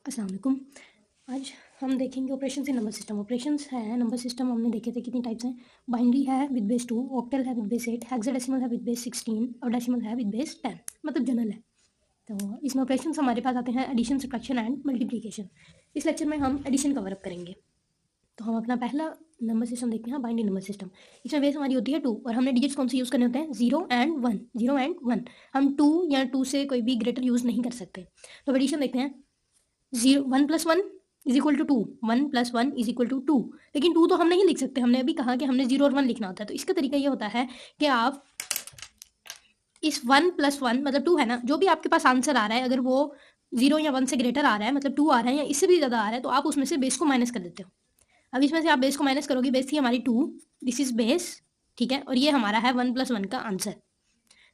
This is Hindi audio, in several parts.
अस्सलाम वालेकुम। आज हम देखेंगे operation in number system. Operations है नंबर सिस्टम, हमने देखे थे कितनी टाइप्स हैं। बाइनरी है विद बेस 2, ऑक्टल है विद बेस 8, हेक्साडेसिमल है विद बेस 16 और डेसिमल है विद बेस 10, मतलब जनरल है। तो इसमें ऑपरेशंस हमारे पास आते हैं एडिशन, सब्ट्रैक्शन एंड मल्टीप्लिकेशन। इस लेक्चर में हम एडिशन कवर अप करेंगे। तो हम अपना पहला नंबर सिस्टम देखते हैं, बाइनरी नंबर सिस्टम। इसमें बेस हमारी होती है 2 और हमने डिजिट्स कौन से यूज़ करने होते हैं, 0 एंड 1। 0 एंड 1 हम 2 या 2 से कोई भी ग्रेटर यूज़ नहीं कर सकते। तो एडिशन देखते हैं। 1 + 1 is equal to 2, 1 + 1 is equal to 2। लेकिन 2 तो हम नहीं लिख सकते, हमने अभी कहा कि हमने 0 और 1 लिखना होता है। तो इसका तरीका ये होता है कि आप इस 1 + 1 मतलब 2 है ना, जो भी आपके पास आंसर आ रहा है, अगर वो 0 या 1 से ग्रेटर आ रहा है, मतलब 2 आ रहा है या इससे भी ज़्यादा आ रहा है, तो आप उसमें से बेस को माइनस कर देते हो। अब इसमें से आप बेस को माइनस करोगे, बेस थी हमारी 2, दिस इज बेस, ठीक है, और ये हमारा है 1 + 1 का आंसर।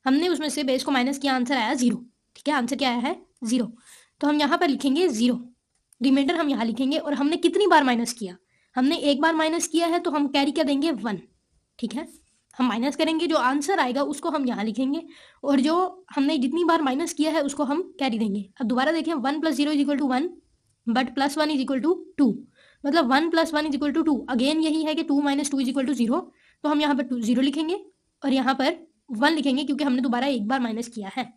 हमने उसमें से बेस को माइनस किया, आंसर आया 0, ठीक है, आंसर क्या आया है 0। तो हम यहाँ पर लिखेंगे 0, रिमाइंडर हम यहाँ लिखेंगे। और हमने कितनी बार माइनस किया, हमने एक बार माइनस किया है, तो हम कैरी क्या देंगे 1, ठीक है। हम माइनस करेंगे, जो आंसर आएगा उसको हम यहाँ लिखेंगे, और जो हमने जितनी बार माइनस किया है उसको हम कैरी देंगे। अब दोबारा देखें, 1 + 0 is equal to 1, but +1 is equal to 2, मतलब 1 + 1 इज इक्वल टू 2। अगेन यही है कि 2 - 2 इज इक्वल टू 0। तो हम यहाँ पर 0 लिखेंगे और यहाँ पर 1 लिखेंगे, क्योंकि हमने दोबारा एक बार माइनस किया है।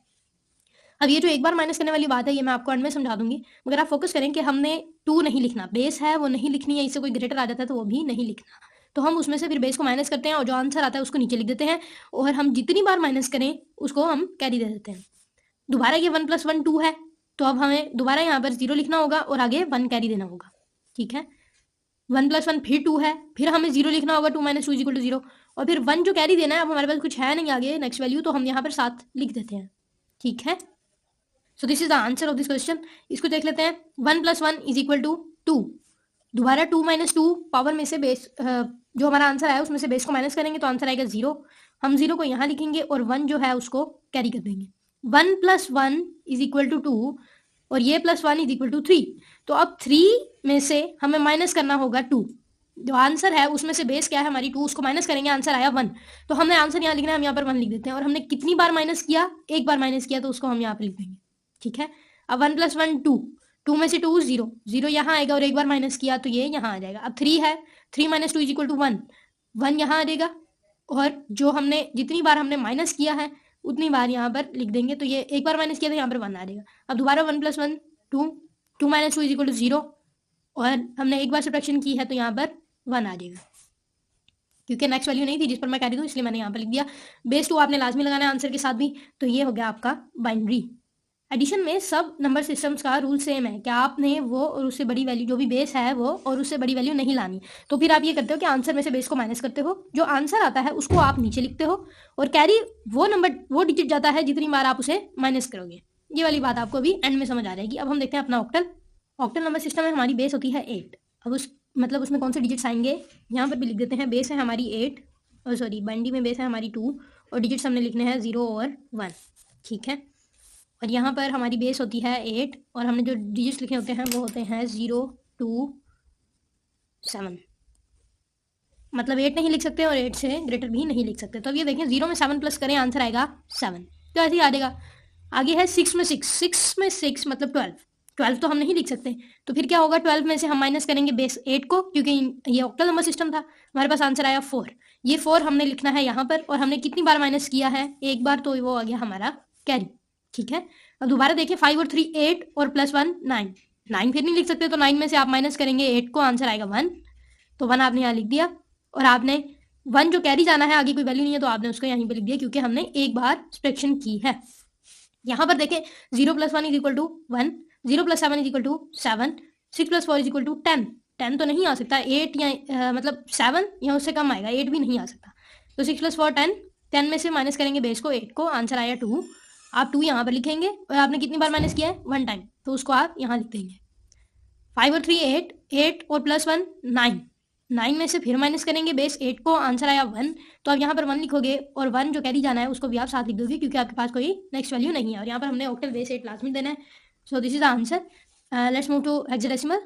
अब ये जो एक बार माइनस करने वाली बात है, ये मैं आपको एंड में समझा दूंगी, मगर आप फोकस करें कि हमने 2 नहीं लिखना, बेस है वो नहीं लिखनी है, इससे कोई ग्रेटर आ जाता है तो वो भी नहीं लिखना। तो हम उसमें से फिर बेस को माइनस करते हैं और जो आंसर आता है उसको नीचे लिख देते हैं, और हम जितनी बार माइनस करें उसको हम कैरी दे देते हैं। दोबारा ये 1 + 1 2 है, तो अब हमें दोबारा यहाँ पर 0 लिखना होगा और आगे 1 कैरी देना होगा, ठीक है। 1 + 1 फिर 2 है, फिर हमें 0 लिखना होगा, 2 - 2 इज इक्वल टू 0, और फिर 1 जो कैरी देना है, अब हमारे पास कुछ है नहीं आगे नेक्स्ट वैल्यू, तो हम यहाँ पर 7 लिख देते हैं, ठीक है। So this is the answer of this question. इसको देख लेते हैं। 1 + 1 इज इक्वल टू 2। दोबारा 2 - 2 पावर में से बेस, जो हमारा आंसर आया उसमें से बेस को माइनस करेंगे तो आंसर आएगा 0। हम 0 को यहाँ लिखेंगे और 1 जो है उसको कैरी कर देंगे। 1 + 1 इज इक्वल टू 2 और ये +1 इज इक्वल टू 3। तो अब 3 में से हमें माइनस करना होगा 2। जो आंसर है उसमें से बेस क्या है हमारी 2, उसको माइनस करेंगे, आंसर आया 1। तो हमने आंसर यहाँ लिखना है, हम यहाँ पर 1 लिख देते हैं। और हमने कितनी बार माइनस किया, एक बार माइनस किया, तो उसको हम यहाँ पर लिख देंगे, ठीक है। अब 1 + 1 2, 2 में से 2 0, 0 यहाँ आएगा और एक बार माइनस किया तो ये यहाँ आ जाएगा। अब 3 है, 3 - 2 इज इक्वल टू 1, 1 यहाँ आ जाएगा, और जो हमने जितनी बार हमने माइनस किया है उतनी बार यहाँ पर लिख देंगे, तो ये एक बार माइनस किया तो यहाँ पर 1 आ जाएगा। अब दोबारा 1 + 1 2, 2 - 2 इज इक्वल टू 0, और हमने एक बार सब्ट्रैक्शन की है तो यहाँ पर 1 आ जाएगा, क्योंकि नेक्स्ट वैल्यू नहीं थी जिस पर मैं कैरी दूँ, इसलिए मैंने यहाँ पर लिख दिया। बेस 2 आपने लाजमी लगाना है आंसर के साथ भी। तो ये हो गया आपका बाइनरी। एडिशन में सब नंबर सिस्टम्स का रूल सेम है कि आपने वो और उससे बड़ी वैल्यू, जो भी बेस है वो और उससे बड़ी वैल्यू नहीं लानी। तो फिर आप ये करते हो कि आंसर में से बेस को माइनस करते हो, जो आंसर आता है उसको आप नीचे लिखते हो, और कैरी वो नंबर, वो डिजिट जाता है जितनी बार आप उसे माइनस करोगे। ये वाली बात आपको अभी एंड में समझ आ जाएगी। अब हम देखते हैं अपना ऑक्टल। ऑक्टल नंबर सिस्टम में हमारी बेस होती है 8। अब उस मतलब उसमें कौन से डिजिट्स आएंगे, यहाँ पर भी लिख देते हैं। बेस है हमारी 8, और सॉरी बाइनरी में बेस है हमारी 2, और डिजिट्स हमने लिखने हैं 0 और 1, ठीक है। और यहाँ पर हमारी बेस होती है 8, और हमने जो डिजिट्स लिखे होते हैं वो होते हैं 0 2 7, मतलब 8 नहीं लिख सकते और 8 से ग्रेटर भी नहीं लिख सकते। तो अब ये देखें, 0 में 7 प्लस करें, आंसर आएगा 7, तो ऐसे ही आ जाएगा। आगे है 6 में 6, 6 में 6 मतलब 12, 12 तो हम नहीं लिख सकते। तो फिर क्या होगा, 12 में से हम माइनस करेंगे बेस 8 को, क्योंकि ये ऑक्टल नंबर सिस्टम था। हमारे पास आंसर आया 4। ये 4 हमने लिखना है यहाँ पर, और हमने कितनी बार माइनस किया है, एक बार, तो वो आ गया हमारा कैरी, ठीक है। अब दोबारा देखिए, 5 और 3 8 और +1 9, 9 फिर नहीं लिख सकते, तो 9 में से आप माइनस करेंगे 8 को, आंसर आएगा 1। तो 1 आपने यहाँ लिख दिया, और आपने 1 जो कैरी जाना है, आगे कोई वैल्यू नहीं है, तो आपने उसको यहीं पे लिख दिया, क्योंकि हमने एक बार सब्ट्रैक्शन की है। यहाँ पर देखें, 0 + 1 is equal to 1, 0 + 7 is equal to 7, 6 + 4 is equal to 10। 10 तो नहीं आ सकता, 8 या मतलब 7 या उससे कम आएगा, 8 भी नहीं आ सकता। तो 6 + 4 10, 10 में से माइनस करेंगे बेस को 8 को, आंसर आया 2। आप 2 यहाँ पर लिखेंगे, और आपने कितनी बार माइनस किया है, 1 टाइम, तो उसको आप यहाँ लिख देंगे। 5 और 3 8, 8 और +1 9, 9 में से फिर माइनस करेंगे बेस 8 को, आंसर आया 1। तो आप यहाँ पर 1 लिखोगे, और 1 जो कैरी जाना है उसको भी आप साथ लिख दोगे, क्योंकि आपके पास कोई नेक्स्ट वैल्यू नहीं है, और यहाँ पर हमने ऑक्टल बेस 8 लाजमी देना है। So this is the answer. Let's move to hexadecimal.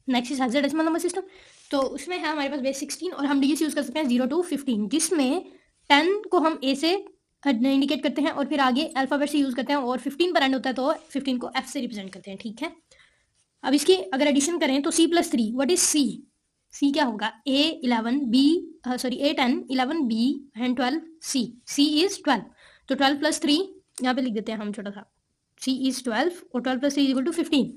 Next is hexadecimal number system. तो उसमें है हमारे पास बेस 16, और हम डिजिट्स यूज कर सकते हैं 0 to 15, जिसमें 10 को हम ए से इंडिकेट करते हैं, और फिर आगे अल्फाबेट से यूज करते हैं, और 15 पर एंड होता है तो 15 को एफ से रिप्रेजेंट करते हैं, ठीक है। अब इसकी अगर एडिशन करें तो c+3, what is c? c क्या होगा? a11 b a10 11 b and 12 c is 12, तो 12 + 3 यहाँ पे लिख देते हैं हम छोटा सा, c इज 12 और 12 + 3 = 15।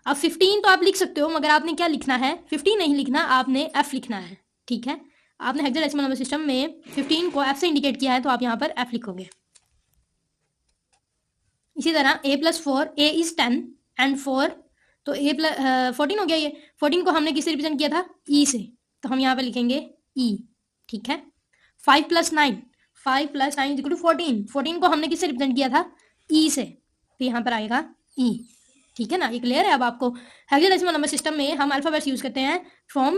अब 15 तो आप लिख सकते हो, मगर आपने क्या लिखना है? 15 नहीं लिखना, आपने f लिखना है, ठीक है। आपने हेक्साडेसिमल नंबर सिस्टम में 15 को f से इंडिकेट किया है, तो आप यहाँ पर f लिखोगे। इसी तरह a+4, a इज 10 एंड 4, तो a+14 हो गया। ये 14 को हमने किससे रिप्रेजेंट किया था? e से, तो हम यहाँ पे लिखेंगे e, ठीक है। 5 + 9, 5 + 9 = 14, 14 को हमने किससे रिप्रेजेंट किया था? e से, तो यहाँ पर आएगा e, ठीक है ना। ये क्लियर है अब आपको? हेक्साडेसिमल नंबर सिस्टम में हम अल्फाबेट्स यूज करते हैं फ्रॉम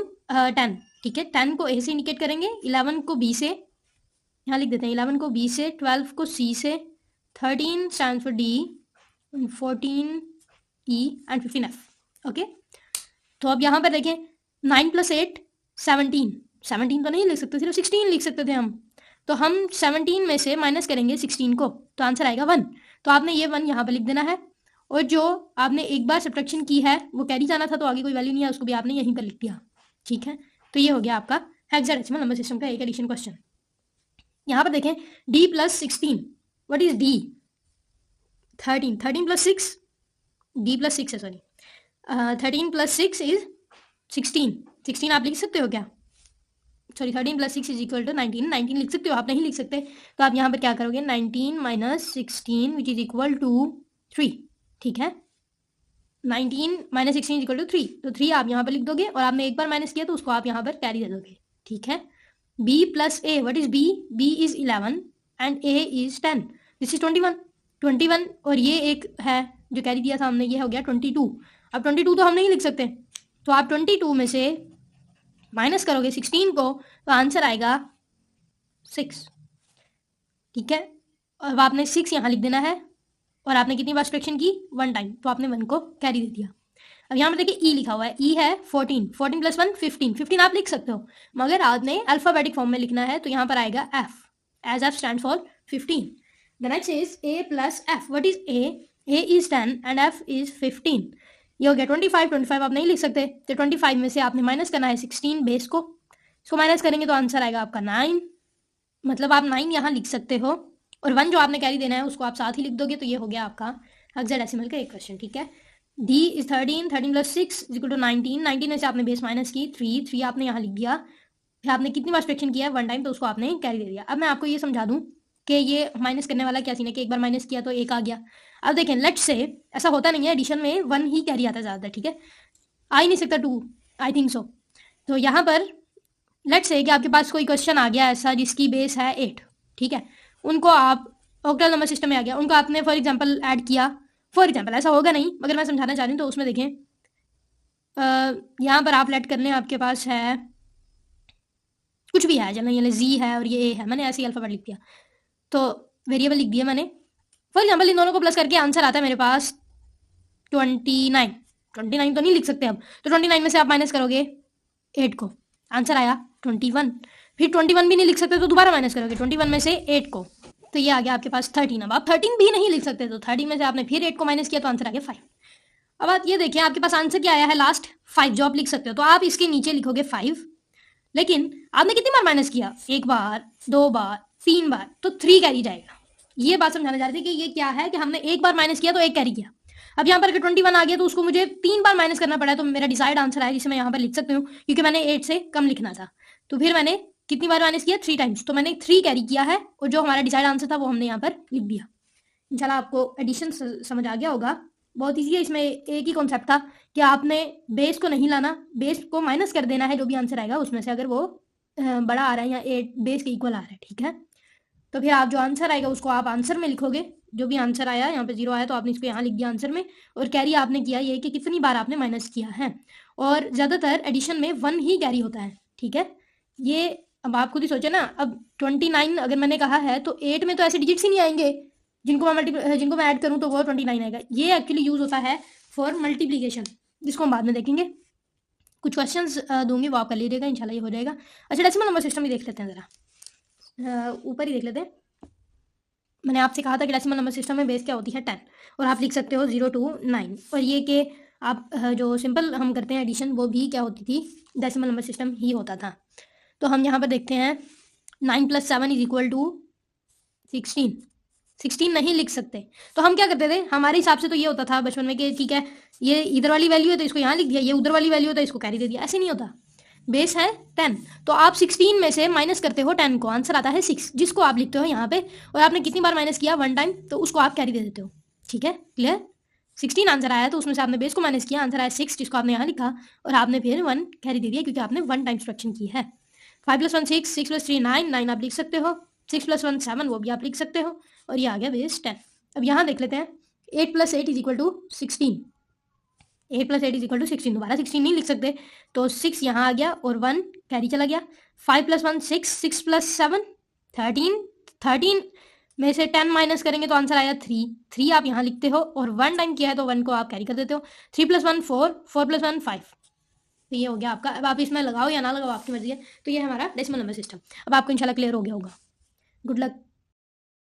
10, ठीक है। 10 को a से इंडिकेट करेंगे, 11 को b से, यहाँ लिख देते हैं 11 को b से, 12 को c से, 13 stands for D, 14 E and 15 F, okay. तो अब यहाँ पर देखें 9 + 8 17, 17 तो नहीं लिख सकते, सिर्फ 16 लिख सकते थे हम, तो हम 17 में से माइनस करेंगे 16 को, तो आंसर आएगा 1। तो आपने ये 1 यहाँ पर लिख देना है, और जो आपने एक बार सब्ट्रैक्शन की है वो कैरी जाना था, तो आगे कोई वैल्यू नहीं है, उसको भी आपने यहीं पर लिख दिया, ठीक है। तो ये हो गया आपका हेक्साडेसिमल नंबर सिस्टम का एक एडिशन क्वेश्चन। यहाँ पर देखें D + 16, what is D? 13, 13 + 6, D + 6 है, सॉरी, 13 + 6 इज 16, 16 आप लिख सकते हो क्या? सॉरी, 13 + 6 = 19, 19 लिख सकते हो, आप नहीं लिख सकते, तो आप यहाँ पर क्या करोगे? 19 - 16 विच इज इक्वल टू 3, ठीक है। 19 - 16 = 3, तो 3 आप यहाँ पर लिख दोगे, और आपने एक बार माइनस किया तो उसको आप यहाँ पर कैरी दे दोगे, ठीक है। B + A, what is B? B is 11 and A is 10, this is 21, 21, और ये एक है जो कैरी दिया था हमने, ये हो गया 22। अब 22 तो हम नहीं लिख सकते, तो आप 22 में से माइनस करोगे 16 को, तो आंसर आएगा 6, ठीक है। अब आपने 6 यहाँ लिख देना है, और आपने कितनी बार सब्ट्रैक्शन की? 1 टाइम, तो आपने 1 को कैरी दे दिया। अब यहाँ पर देखिए ई लिखा हुआ है, ई है 14, 14 + 1 15, 15 आप लिख सकते हो, मगर आपने अल्फाबेटिक फॉर्म में लिखना है, तो यहाँ पर आएगा f, as f stands for 15। The next is a + f, what is a? a is 10 and f is 15, ये हो गया 25, 25 आप नहीं लिख सकते, तो 25 में से आपने माइनस करना है 16 बेस को, इसको माइनस करेंगे तो आंसर आएगा आपका 9, मतलब आप 9 यहाँ लिख सकते हो, और 1 जो आपने कैरी देना है उसको आप साथ ही लिख दोगे, तो ये हो गया आपका हेक्साडेसिमल का एक क्वेश्चन, ठीक है। D इज 13, 13 + 6 = 19, 19 में से आपने बेस माइनस की 3, 3 आपने यहाँ लिख दिया, फिर आपने कितनी बार सब्ट्रैक्शन किया है? 1 टाइम, तो उसको आपने कैरी दे दिया। अब मैं आपको ये समझा दूं कि ये माइनस करने वाला क्या सीन है कि एक बार माइनस किया तो 1 आ गया। अब देखें, लेट्स से ऐसा होता नहीं है, एडिशन में 1 ही कैरी आता है ज़्यादातर, ठीक है, आ ही नहीं सकता 2, आई थिंक सो। तो यहाँ पर लेट्स से कि आपके पास कोई क्वेश्चन आ गया ऐसा जिसकी बेस है 8, ठीक है, उनको आप ऑक्टल नंबर सिस्टम में आ गया, उनको आपने फॉर एग्जाम्पल ऐड किया, फॉर एग्जाम्पल ऐसा होगा नहीं, मगर मैं समझाना चाह रही हूँ, तो उसमें देखें यहाँ पर आप लेट कर लें, आपके पास है कुछ भी है, चलो ये जी है और ये ए है, मैंने ऐसे ही अल्फाबेट लिख दिया, तो वेरिएबल लिख दिया मैंने, फॉर एग्जाम्पल इन दोनों को प्लस करके आंसर आता है मेरे पास 29, 29 तो नहीं लिख सकते अब, तो 29 में से आप माइनस करोगे 8 को, आंसर आया 21, फिर 21 भी नहीं लिख सकते तो दोबारा माइनस करोगे 21 में से 8 को, तो ये आ गया आपके पास 13। अब आप 13 भी नहीं लिख सकते, तो 13 में से आपने फिर 8 को माइनस किया तो आंसर आ गया 5। अब आप ये देखिए आपके पास आंसर क्या आया है? लास्ट 5 जो आप लिख सकते हो, तो आप इसके नीचे लिखोगे 5, लेकिन आपने कितनी बार माइनस किया? 1 बार, 2 बार, 3 बार, तो 3 कैरी जाएगा। ये बात समझाना चाह रहे थे कि ये क्या है कि हमने 1 बार माइनस किया तो 1 कैरी किया। अब यहाँ पर अगर 21 आ गया तो उसको मुझे 3 बार माइनस करना पड़ा, तो मेरा डिसाइड आंसर है जिसे मैं यहाँ पर लिख सकती हूँ, क्योंकि मैंने 8 से कम लिखना था, तो फिर मैंने कितनी बार माइनस किया? 3 टाइम्स, तो मैंने 3 कैरी किया है, और जो हमारा डिसाइड आंसर था वो हमने यहाँ पर लिख दिया। इंशाल्लाह आपको एडिशन समझ आ गया होगा, बहुत ईजी है। इसमें एक ही कॉन्सेप्ट था कि आपने बेस को नहीं लाना, बेस को माइनस कर देना है जो भी आंसर आएगा उसमें से, अगर वो बड़ा आ रहा है या 8 बेस के इक्वल आ रहा है, ठीक है। तो फिर आप जो आंसर आएगा उसको आप आंसर में लिखोगे, जो भी आंसर आया, यहाँ पे 0 आया तो आपने इसको यहाँ लिख दिया आंसर में, और कैरी आपने किया ये कि कितनी बार आपने माइनस किया है, और ज़्यादातर एडिशन में 1 ही कैरी होता है, ठीक है। ये अब आप खुद ही सोचे ना, अब 29 अगर मैंने कहा है तो 8 में तो ऐसे डिजिट्स ही नहीं आएंगे जिनको मैं ऐड करूँ तो वो 29 आएगा। ये एक्चुअली यूज होता है फॉर मल्टीप्लीकेशन, जिसको हम बाद में देखेंगे। कुछ क्वेश्चंस दूंगी वो आप कर लीजिएगा, इंशाल्लाह ये हो जाएगा। अच्छा, डेसिमल नंबर सिस्टम भी देख लेते हैं ज़रा, ऊपर ही देख लेते हैं। मैंने आपसे कहा था कि डेसिमल नंबर सिस्टम में बेस क्या होती है? 10, और आप लिख सकते हो 0 to 9, और ये कि आप जो सिंपल हम करते हैं एडिशन वो भी क्या होती थी, डेसिमल नंबर सिस्टम ही होता था। तो हम यहाँ पर देखते हैं 9 + 7 = 16। 16 नहीं लिख सकते, तो हम क्या करते थे, हमारे हिसाब से तो ये होता था बचपन में कि ठीक है ये इधर वाली वैल्यू है तो इसको यहाँ लिख दिया, ये उधर वाली वैल्यू है तो इसको कैरी दे दिया। ऐसे नहीं होता, बेस है 10, तो आप 16 में से माइनस करते हो 10 को, आंसर आता है 6, जिसको आप लिखते हो यहाँ पे, और आपने कितनी बार माइनस किया, 1 टाइम, तो उसको आप कैरी दे देते हो। ठीक है, क्लियर। 16 आंसर आया तो उसमें से आपने बेस को माइनस किया, आंसर आया 6, जिसको आपने यहाँ लिखा, और आपने फिर 1 कैरी दे दिया क्योंकि आपने 1 टाइम सब्ट्रैक्शन की है। 5 + 1 6, 6 + 3 9, 9 आप लिख सकते हो, 6 + 1 7 वो भी आप लिख सकते हो, और ये आ गया बेस 10। अब यहाँ देख लेते हैं 8 + 8 = 16। 8 + 8 = 16, दोबारा 16 नहीं लिख सकते, तो 6 यहाँ आ गया और 1 कैरी चला गया। 5 + 1 6, 6 + 7 13, 13 में से 10 माइनस करेंगे तो आंसर आया 3, 3 आप यहाँ लिखते हो, और 1 टाइम किया है तो 1 को आप कैरी कर देते हो। 3 + 1 4, 4 + 1 5, तो ये हो गया आपका। अब आप इसमें लगाओ या ना लगाओ आपकी मर्जी है। तो ये हमारा डेसिमल नंबर सिस्टम। अब आपको इंशाल्लाह क्लियर हो गया होगा। Good luck.